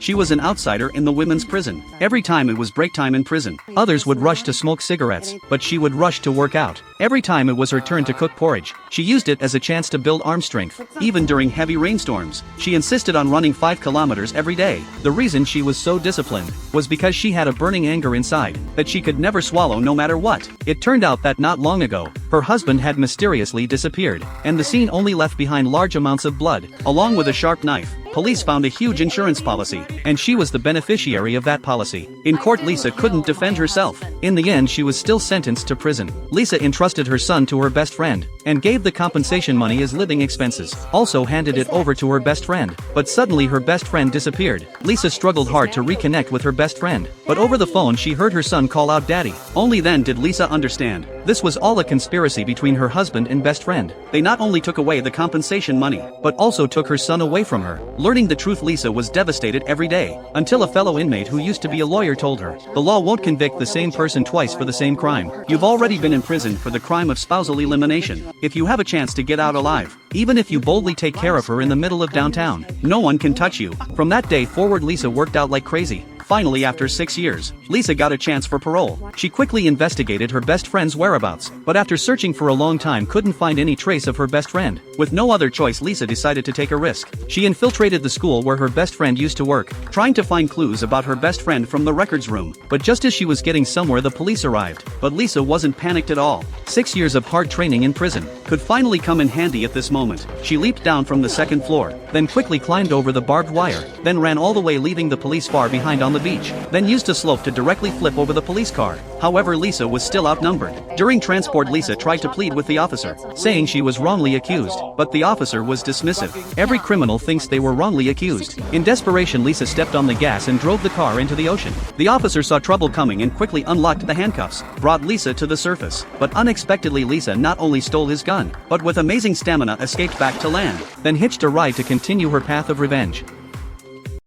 She was an outsider in the women's prison. Every time it was break time in prison, others would rush to smoke cigarettes, but she would rush to work out. Every time it was her turn to cook porridge, she used it as a chance to build arm strength. Even during heavy rainstorms, she insisted on running 5 kilometers every day. The reason she was so disciplined was because she had a burning anger inside that she could never swallow no matter what. It turned out that not long ago, her husband had mysteriously disappeared, and the scene only left behind large amounts of blood, along with a sharp knife. Police found a huge insurance policy, and she was the beneficiary of that policy. In court, Lisa couldn't defend herself. In the end, she was still sentenced to prison. Lisa entrusted her son to her best friend, and gave the compensation money as living expenses, also handed it over to her best friend. But suddenly her best friend disappeared. Lisa struggled hard to reconnect with her best friend, but over the phone she heard her son call out "Daddy." Only then did Lisa understand. This was all a conspiracy between her husband and best friend. They not only took away the compensation money, but also took her son away from her. Learning the truth, Lisa was devastated every day, until a fellow inmate who used to be a lawyer told her, "The law won't convict the same person twice for the same crime. You've already been in prison for the crime of spousal elimination. If you have a chance to get out alive, even if you boldly take care of her in the middle of downtown, no one can touch you." From that day forward, Lisa worked out like crazy. Finally, after 6 years, Lisa got a chance for parole. She quickly investigated her best friend's whereabouts, but after searching for a long time couldn't find any trace of her best friend. With no other choice, Lisa decided to take a risk. She infiltrated the school where her best friend used to work, trying to find clues about her best friend from the records room. But just as she was getting somewhere, the police arrived. But Lisa wasn't panicked at all. 6 years of hard training in prison could finally come in handy at this moment. She leaped down from the second floor, then quickly climbed over the barbed wire, then ran all the way, leaving the police far behind on the beach, then used a slope to directly flip over the police car. However, Lisa was still outnumbered. During transport, Lisa tried to plead with the officer, saying she was wrongly accused, but the officer was dismissive. Every criminal thinks they were wrongly accused. In desperation, Lisa stepped on the gas and drove the car into the ocean. The officer saw trouble coming and quickly unlocked the handcuffs, brought Lisa to the surface. But unexpectedly, Lisa not only stole his gun, but with amazing stamina escaped back to land, then hitched a ride to continue her path of revenge.